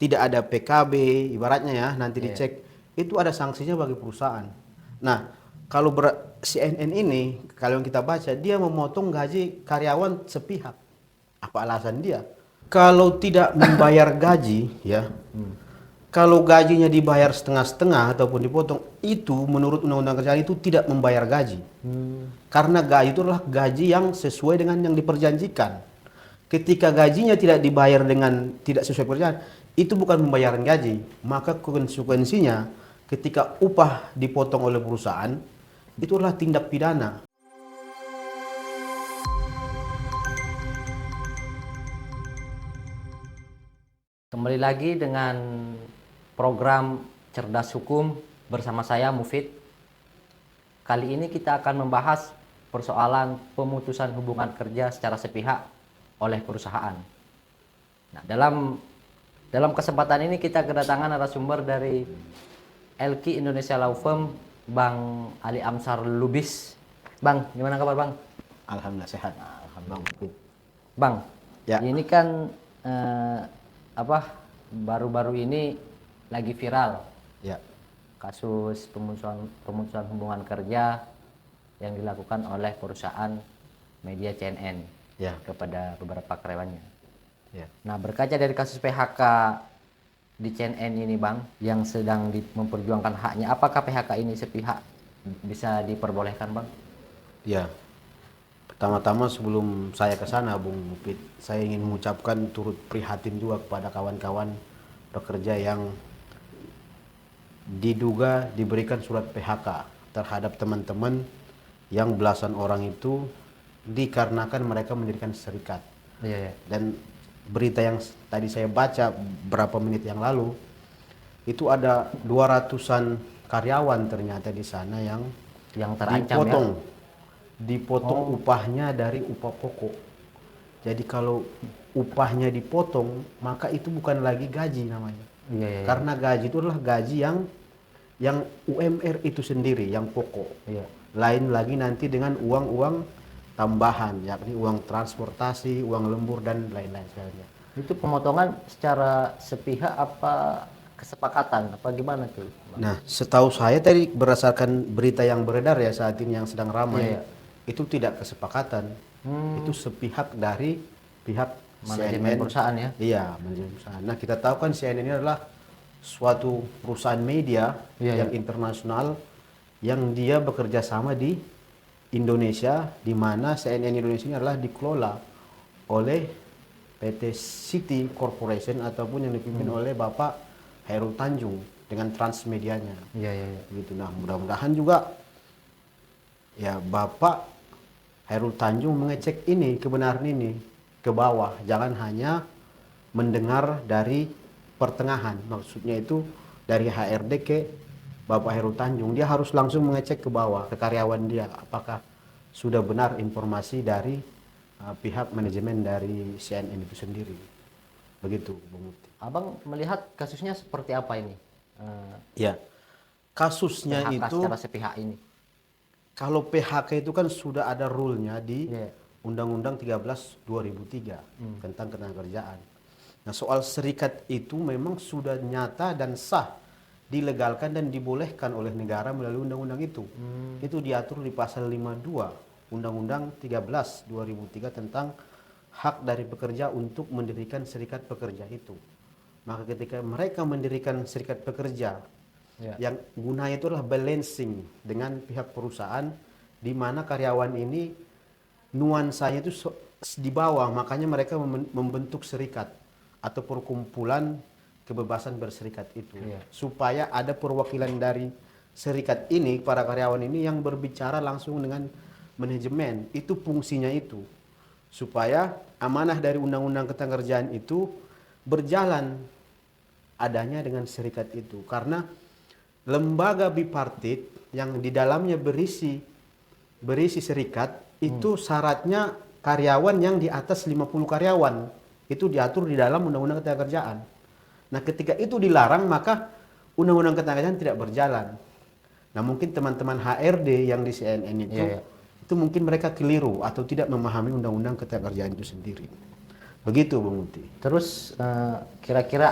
tidak ada PKB, ibaratnya ya, nanti dicek, itu ada sanksinya bagi perusahaan. Nah, kalau CNN ini, kalau yang kita baca, dia memotong gaji karyawan sepihak. Apa alasan dia? Kalau tidak membayar gaji, ya, kalau gajinya dibayar setengah-setengah ataupun dipotong, itu menurut Undang-Undang Kerjaan itu tidak membayar gaji. Karena gaji itu adalah gaji yang sesuai dengan yang diperjanjikan. Ketika gajinya tidak dibayar dengan tidak sesuai perjanjian, itu bukan pembayaran gaji. Maka konsekuensinya ketika upah dipotong oleh perusahaan, itu adalah tindak pidana. Kembali lagi dengan program Cerdas Hukum bersama saya Mufid. Kali ini kita akan membahas persoalan pemutusan hubungan kerja secara sepihak oleh perusahaan. Nah, dalam kesempatan ini kita kedatangan narasumber dari LQ Indonesia Law Firm, Bang Ali Amsar Lubis. Bang, gimana kabar Bang? Alhamdulillah sehat. Alhamdulillah. Bang, Ya. ini kan baru-baru ini lagi viral Ya. kasus pemutusan hubungan kerja yang dilakukan oleh perusahaan media CNN Ya. kepada beberapa karyawannya. Ya. Nah, berkaca dari kasus PHK di CNN ini Bang, yang sedang memperjuangkan haknya, apakah PHK ini sepihak bisa diperbolehkan Bang? Ya. Pertama-tama sebelum saya ke sana, Bung Mufid, saya ingin mengucapkan turut prihatin juga kepada kawan-kawan pekerja yang diduga diberikan surat PHK terhadap teman-teman yang belasan orang itu dikarenakan mereka mendirikan serikat. Iya. Dan berita yang tadi saya baca beberapa menit yang lalu, itu ada 200-an karyawan ternyata di sana yang terancam dipotong upahnya dari upah pokok. Jadi kalau upahnya dipotong, maka itu bukan lagi gaji namanya. Iya. Karena gaji itu adalah gaji yang UMR itu sendiri, yang pokok. Iya. Lain lagi nanti dengan uang-uang tambahan, yakni uang transportasi, uang lembur dan lain-lain sebagainya. Itu pemotongan secara sepihak apa kesepakatan apa gimana tuh? Nah, setahu saya tadi berdasarkan berita yang beredar ya saat ini yang sedang ramai, itu tidak kesepakatan. Itu sepihak dari pihak manajemen CNN. Perusahaan ya? Iya, manajemen perusahaan. Nah, kita tahu kan CNN ini adalah suatu perusahaan media yang internasional yang dia bekerja sama di Indonesia, di mana CNN Indonesia ini adalah dikelola oleh PT City Corporation ataupun yang dipimpin oleh Bapak Hairul Tanjung dengan transmedianya. Iya. Gitu. Nah, mudah-mudahan juga ya Bapak Hairul Tanjung mengecek ini, kebenaran ini ke bawah. Jangan hanya mendengar dari pertengahan. Maksudnya itu dari HRD ke Bapak Hairul Tanjung. Dia harus langsung mengecek ke bawah, ke karyawan dia. Apakah sudah benar informasi dari pihak manajemen dari CNN itu sendiri. Begitu, Bung Mufti. Abang melihat kasusnya seperti apa ini? Ya, kasusnya PHK itu secara sepihak ini. kalau PHK itu kan sudah ada rule-nya di Undang-Undang 13 2003 tentang ketenagakerjaan. Nah, soal serikat itu memang sudah nyata dan sah dilegalkan dan dibolehkan oleh negara melalui undang-undang itu. Itu diatur di pasal 52 Undang-Undang 13 2003 tentang hak dari pekerja untuk mendirikan serikat pekerja itu. Maka ketika mereka mendirikan serikat pekerja yang gunanya itu adalah balancing dengan pihak perusahaan, di mana karyawan ini nuansanya itu di bawah, makanya mereka membentuk serikat atau perkumpulan kebebasan berserikat itu, supaya ada perwakilan dari serikat ini, para karyawan ini yang berbicara langsung dengan manajemen. Itu fungsinya itu, supaya amanah dari Undang-Undang Ketenagakerjaan itu berjalan adanya dengan serikat itu. Karena lembaga bipartit yang di dalamnya berisi serikat itu syaratnya karyawan yang di atas 50 karyawan. Itu diatur di dalam Undang-Undang Ketenagakerjaan. Nah, ketika itu dilarang, maka Undang-Undang Ketenagakerjaan tidak berjalan. Nah, mungkin teman-teman HRD yang di CNN itu mungkin mereka keliru atau tidak memahami Undang-Undang Ketenagakerjaan itu sendiri. Begitu Bung Muti. Terus kira-kira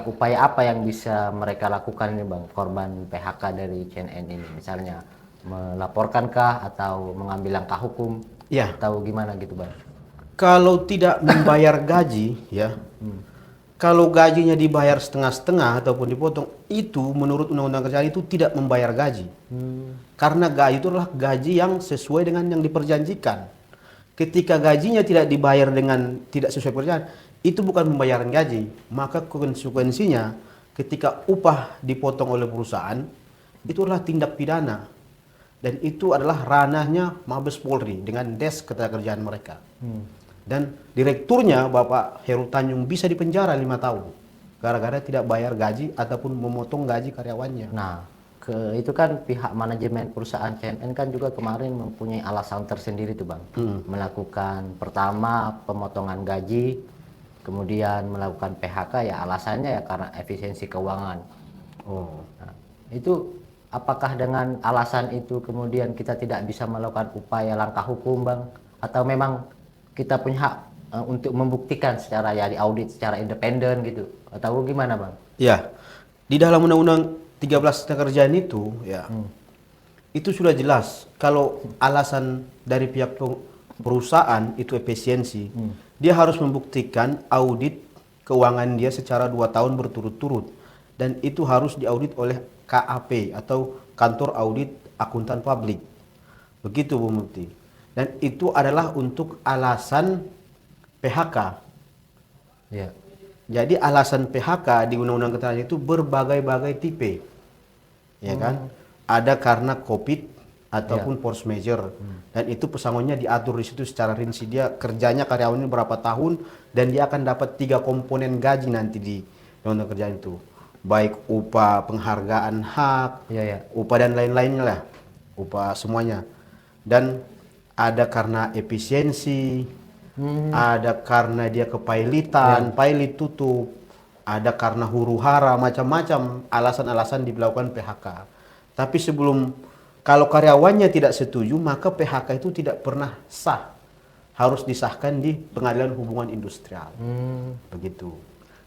upaya apa yang bisa mereka lakukan ini Bang, korban PHK dari CNN ini? Misalnya melaporkankah atau mengambil langkah hukum Ya, atau gimana gitu Bang? kalau tidak membayar gaji, ya, kalau gajinya dibayar setengah-setengah ataupun dipotong, itu menurut Undang-Undang Kerjaan itu tidak membayar gaji. Karena gaji itu adalah gaji yang sesuai dengan yang diperjanjikan. Ketika gajinya tidak dibayar dengan tidak sesuai pekerjaan, itu bukan pembayaran gaji. Maka konsekuensinya ketika upah dipotong oleh perusahaan, itu adalah tindak pidana. Dan itu adalah ranahnya Mabes Polri dengan Des Ketenagakerjaan mereka. Dan direkturnya Bapak Heru Tanjung bisa dipenjara 5 tahun. Gara-gara tidak bayar gaji ataupun memotong gaji karyawannya. Nah, itu kan pihak manajemen perusahaan CNN kan juga kemarin mempunyai alasan tersendiri tuh Bang. Melakukan pertama pemotongan gaji, kemudian melakukan PHK ya alasannya ya karena efisiensi keuangan. Oh. Nah, itu apakah dengan alasan itu kemudian kita tidak bisa melakukan upaya langkah hukum Bang? Atau memang kita punya hak untuk membuktikan secara ya diaudit secara independen gitu? Atau gimana Bang? Ya, di dalam Undang-Undang 13 Ketenagakerjaan itu ya, itu sudah jelas kalau alasan dari pihak perusahaan itu efisiensi, dia harus membuktikan audit keuangan dia secara 2 tahun berturut-turut, dan itu harus diaudit oleh KAP atau Kantor Audit Akuntan Publik. Begitu Bu Mufti. Dan itu adalah untuk alasan PHK. Ya. Jadi alasan PHK di Undang-Undang Ketenagakerjaan itu berbagai-bagai tipe. Ya kan? Ada karena COVID ataupun force majeure. Dan itu pesangonnya diatur di situ secara rinci. Dia kerjanya karyawannya berapa tahun dan dia akan dapat 3 komponen gaji nanti di Undang-Undang Kerjaan itu. Baik upah, penghargaan hak, upah dan lain-lainnya lah. Upah semuanya. Dan ada karena efisiensi, ada karena dia kepailitan, pailit tutup, ada karena huru-hara, macam-macam alasan-alasan dilakukan PHK. Tapi kalau karyawannya tidak setuju, maka PHK itu tidak pernah sah. Harus disahkan di Pengadilan Hubungan Industrial. Begitu.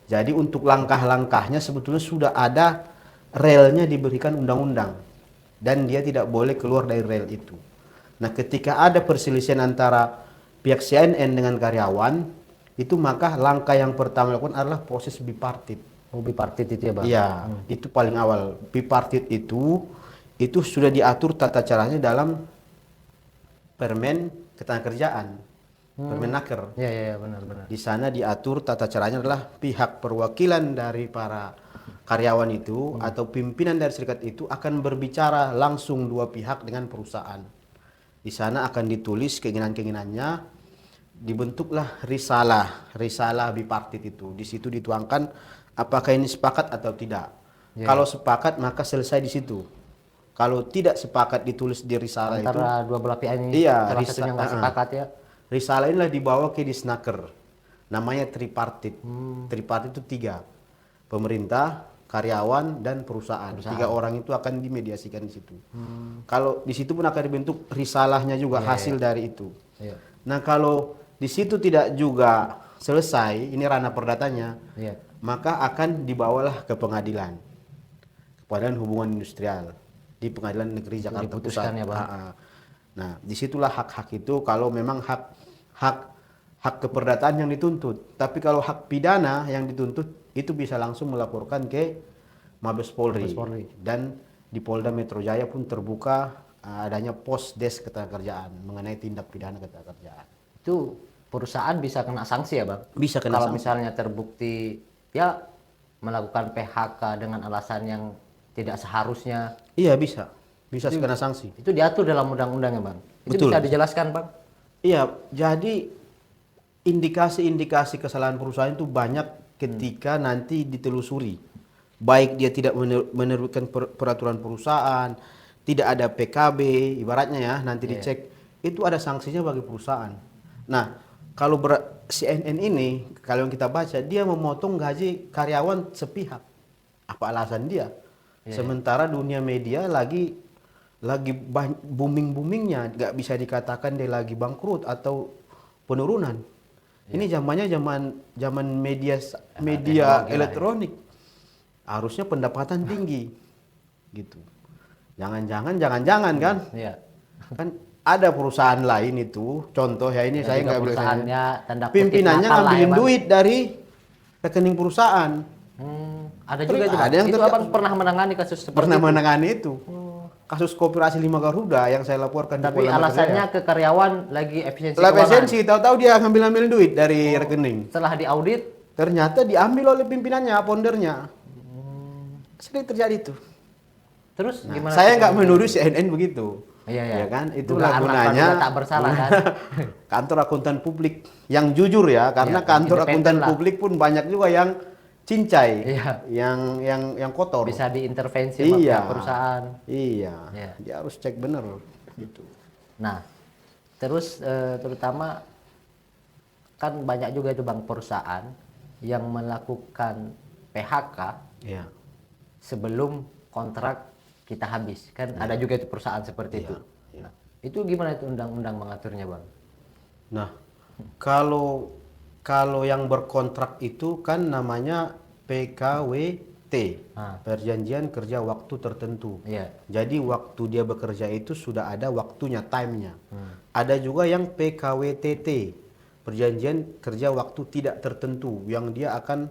Jadi untuk langkah-langkahnya sebetulnya sudah ada relnya diberikan undang-undang. Dan dia tidak boleh keluar dari rel itu. Nah, ketika ada perselisihan antara pihak CNN dengan karyawan, itu maka langkah yang pertama dilakukan adalah proses bipartit. Oh, bipartit itu ya Bang? Iya, itu paling awal. Bipartit itu sudah diatur tata caranya dalam Permen Ketenagakerjaan, Permenaker. Iya, benar-benar. Di sana diatur tata caranya adalah pihak perwakilan dari para karyawan itu atau pimpinan dari serikat itu akan berbicara langsung dua pihak dengan perusahaan. Di sana akan ditulis keinginan-keinginannya, dibentuklah risalah bipartit itu. Di situ dituangkan apakah ini sepakat atau tidak. Kalau sepakat maka selesai di situ. Kalau tidak sepakat ditulis di risalah itu. Antara dua belah pihak ini salah satunya nggak sepakat ya. Risalah inilah dibawa ke Disnaker. Namanya tripartit. Tripartit itu 3. Pemerintah, karyawan, dan perusahaan. 3 orang itu akan dimediasikan di situ. Kalau di situ pun akan dibentuk risalahnya juga hasil dari itu. Nah, kalau di situ tidak juga selesai, ini ranah perdatanya, maka akan dibawalah ke pengadilan. Pengadilan Hubungan Industrial di Pengadilan Negeri Jakarta Pusat. Ya, Bang? Nah, disitulah hak-hak itu kalau memang hak keperdataan yang dituntut. Tapi kalau hak pidana yang dituntut itu bisa langsung melaporkan ke Mabes Polri. Dan di Polda Metro Jaya pun terbuka adanya pos Des Ketenagakerjaan mengenai tindak pidana ketenagakerjaan. Itu perusahaan bisa kena sanksi ya Bang? Bisa kena kalau sanksi. Misalnya terbukti ya melakukan PHK dengan alasan yang tidak seharusnya. Iya, bisa kena sanksi. Itu diatur dalam undang-undang ya Bang? Itu Betul. bisa dijelaskan Bang? Iya, jadi indikasi-indikasi kesalahan perusahaan itu banyak ketika nanti ditelusuri. Baik dia tidak menerbitkan peraturan perusahaan, tidak ada PKB, ibaratnya ya, nanti dicek, itu ada sanksinya bagi perusahaan. Nah, kalau CNN ini, kalau yang kita baca, dia memotong gaji karyawan sepihak. Apa alasan dia? Sementara dunia media lagi booming-boomingnya, nggak bisa dikatakan dia lagi bangkrut atau penurunan. Ini zamannya zaman media teknologi lah ya. elektronik. Harusnya pendapatan tinggi. Gitu. Jangan-jangan kan? Iya. Kan ada perusahaan lain itu, contoh ya ini Ada saya juga nggak bilang perusahaannya tanda kutip pimpinannya nakal lah ya, ngambilin Bang. duit dari rekening perusahaan. Ada juga itu, Bang. Ada yang Itu terjadi. Abang pernah menangani kasus seperti Pernah itu? menangani itu. Kasus koperasi 5 Garuda yang saya laporkan di Tapi Polda Metro alasannya Jaya. ke karyawan lagi efisiensi Lah keuangan. esensi, tahu-tahu dia ngambil duit dari rekening. Setelah diaudit, Ternyata diambil oleh pimpinannya, foundernya. Sering terjadi itu. terus Nah, gimana? saya tuh? nggak menuduh CNN begitu. Iya, iya. Ya kan? Itulah Dugaan gunanya praduga tak bersalah kan. kantor akuntan publik yang jujur ya, karena Iya, kantor independen akuntan lah. publik pun banyak juga yang cincai, Iya. yang kotor. Bisa diintervensi sama Iya. pihak perusahaan. Iya. Iya. Dia harus cek bener gitu. Nah, terus terutama kan banyak juga itu Bang perusahaan yang melakukan PHK Iya. sebelum kontrak kita habis. Kan ada juga itu perusahaan seperti itu. Iya. Nah, itu gimana itu undang-undang mengaturnya, Bang? Nah, kalau yang berkontrak itu kan namanya PKWT, Ah. perjanjian kerja waktu tertentu. Iya. Jadi waktu dia bekerja itu sudah ada waktunya, time-nya. Ada juga yang PKWTT, perjanjian kerja waktu tidak tertentu, yang dia akan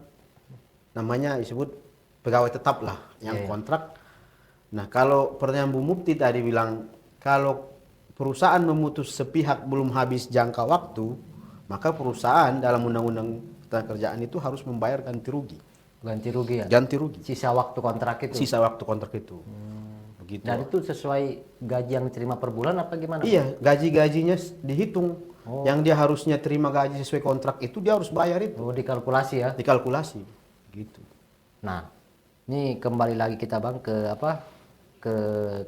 namanya disebut pegawai tetap lah, yang Iya, iya. kontrak. Nah, kalau pertanyaan Bu Mufti tadi bilang, kalau perusahaan memutus sepihak belum habis jangka waktu, maka perusahaan dalam undang-undang ketenagakerjaan itu harus membayar ganti rugi. Ganti rugi ya. Ganti rugi. Sisa waktu kontrak itu. Sisa waktu kontrak itu. Begitu. Dan itu sesuai gaji yang diterima per bulan apa gimana? Iya, gaji-gajinya dihitung. Oh. Yang dia harusnya terima gaji sesuai kontrak itu dia harus bayar itu. Oh, dikalkulasi ya. Dikalkulasi. Gitu. Nah, ini kembali lagi kita Bang ke apa? Ke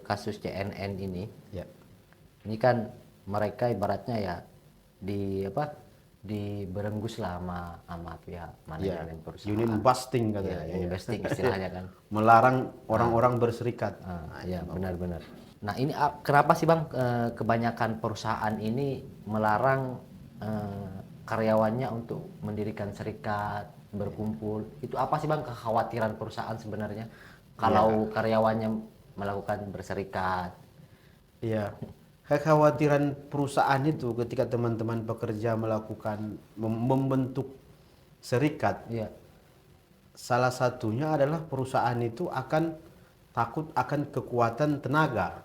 kasus CNN ini. Ya. Ini kan mereka ibaratnya ya di apa? Diberenggus lah sama pihak Ya. manajemen perusahaan. Union busting Ya, katanya. union busting istilahnya kan. Melarang orang-orang berserikat. Ya, benar-benar. Nah, ini kenapa sih Bang kebanyakan perusahaan ini melarang karyawannya untuk mendirikan serikat, berkumpul? Itu apa sih Bang kekhawatiran perusahaan sebenarnya kalau karyawannya melakukan berserikat? Iya. Kekhawatiran perusahaan itu ketika teman-teman pekerja melakukan membentuk serikat, Iya. salah satunya adalah perusahaan itu akan takut akan kekuatan tenaga.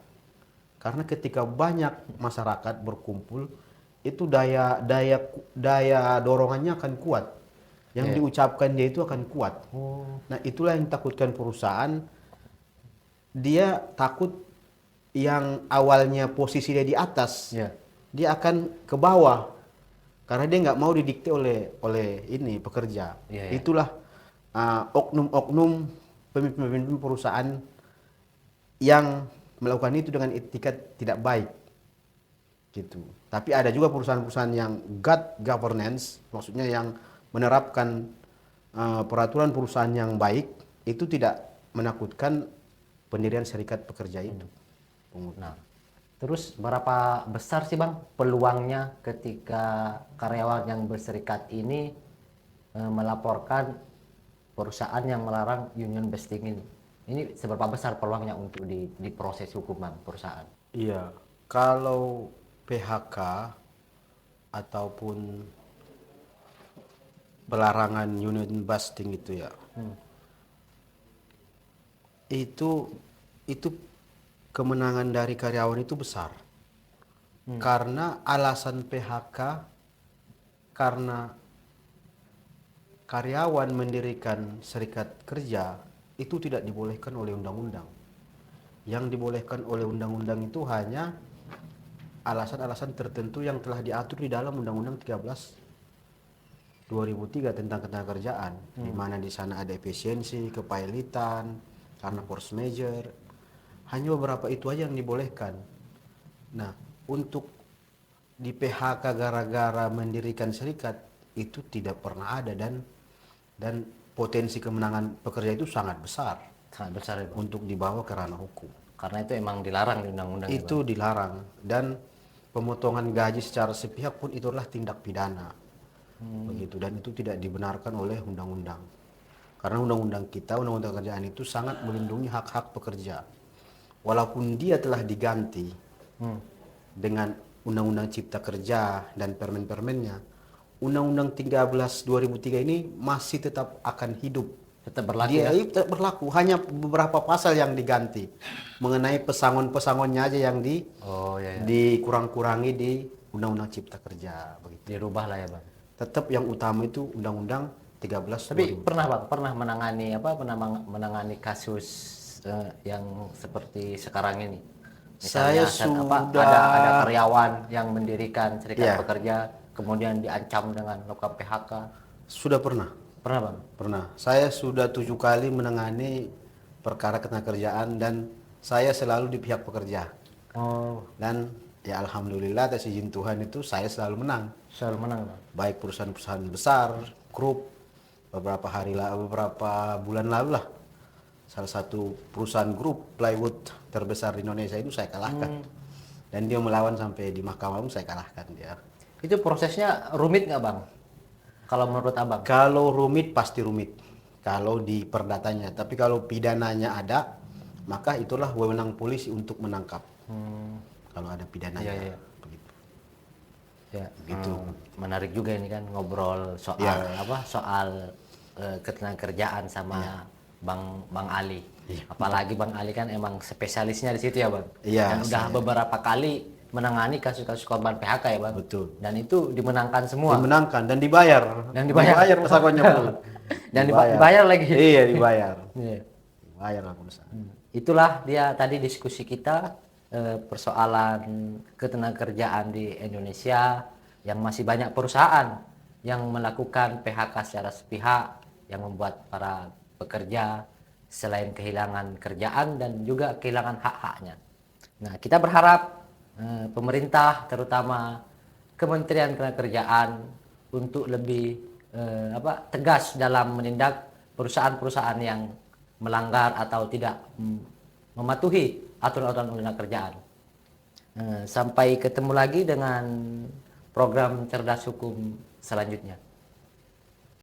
Karena ketika banyak masyarakat berkumpul, itu daya dorongannya akan kuat. Yang diucapkan dia itu akan kuat. Nah, itulah yang ditakutkan perusahaan. Dia takut yang awalnya posisi dia di atas, Iya. dia akan ke bawah karena dia nggak mau didikte oleh ini pekerja. Iya, iya. Itulah oknum-oknum pemimpin perusahaan yang melakukan itu dengan etikat tidak baik, gitu. Tapi ada juga perusahaan-perusahaan yang good governance, maksudnya yang menerapkan peraturan perusahaan yang baik, itu tidak menakutkan pendirian serikat pekerja itu. Nah, terus berapa besar sih Bang peluangnya ketika karyawan yang berserikat ini melaporkan perusahaan yang melarang union busting ini? Ini seberapa besar peluangnya untuk diproses hukum Bang perusahaan? Iya, kalau PHK ataupun pelarangan union busting itu ya, itu kemenangan dari karyawan itu besar. Karena alasan PHK, karena karyawan mendirikan serikat kerja itu tidak dibolehkan oleh undang-undang. Yang dibolehkan oleh undang-undang itu hanya alasan-alasan tertentu yang telah diatur di dalam Undang-Undang 13 2003 tentang ketenagakerjaan, di mana di sana ada efisiensi, kepailitan, karena force major. Hanya beberapa itu aja yang dibolehkan. Nah, untuk di PHK gara-gara mendirikan serikat itu tidak pernah ada, dan potensi kemenangan pekerja itu sangat besar Sangat besar ya Bang. untuk dibawa ke ranah hukum. Karena itu emang dilarang di undang-undang ya, Itu dilarang, dan pemotongan gaji secara sepihak pun itulah tindak pidana. begitu, dan itu tidak dibenarkan oleh undang-undang. Karena undang-undang kita, undang-undang kerjaan itu sangat melindungi hak-hak pekerja. Walaupun dia telah diganti dengan Undang-Undang Cipta Kerja dan permen-permennya, Undang-Undang 13 2003 ini masih tetap akan hidup. Tetap berlaku Dia ya? tetap berlaku, hanya beberapa pasal yang diganti. Mengenai pesangon-pesangonnya aja yang Oh ya, ya. dikurang-kurangi di Undang-Undang Cipta Kerja begitu. Dirubah lah ya bang. Tetap yang utama itu Undang-Undang 13 Tapi 2003. pernah bang, pernah menangani menangani kasus yang seperti sekarang ini. Saya Misalnya sudah ada karyawan yang mendirikan serikat Iya. pekerja, kemudian diancam dengan melakukan PHK. sudah pernah. Pernah bang? Pernah. Saya sudah 7 kali menangani perkara ketenagakerjaan dan saya selalu di pihak pekerja. Oh, Dan ya alhamdulillah atas izin Tuhan itu saya selalu menang. selalu menang bang. Baik perusahaan-perusahaan besar, grup, beberapa bulan lalu lah. Salah satu perusahaan grup plywood terbesar di Indonesia itu saya kalahkan. Dan dia melawan sampai di mahkamah pun saya kalahkan dia. Itu prosesnya rumit nggak bang? Kalau menurut abang? Kalau rumit pasti rumit. Kalau di perdatanya, tapi kalau pidananya ada, maka itulah wewenang polisi untuk menangkap. Kalau ada pidananya. Iya, iya. Begitu. Ya, Gitu. menarik juga ini kan ngobrol soal Ya. soal ketenagakerjaan sama Bang Ali. Apalagi Bang Ali kan emang spesialisnya di situ ya Bang. Iya, Dan udah saya. beberapa kali menangani kasus-kasus korban PHK ya Bang. Betul. Dan itu dimenangkan semua. Dimenangkan dan dibayar. Dan dibayar. pesangonnya pun. Dan dibayar lagi. Iya, dibayar. Iya. Dibayar lah perusahaan. Itulah dia tadi diskusi kita persoalan ketenagakerjaan di Indonesia yang masih banyak perusahaan yang melakukan PHK secara sepihak yang membuat para pekerja selain kehilangan kerjaan dan juga kehilangan hak-haknya. Nah, kita berharap pemerintah terutama Kementerian Ketenagakerjaan untuk lebih tegas dalam menindak perusahaan-perusahaan yang melanggar atau tidak mematuhi aturan-aturan undang kerjaan. Sampai ketemu lagi dengan program Cerdas Hukum selanjutnya.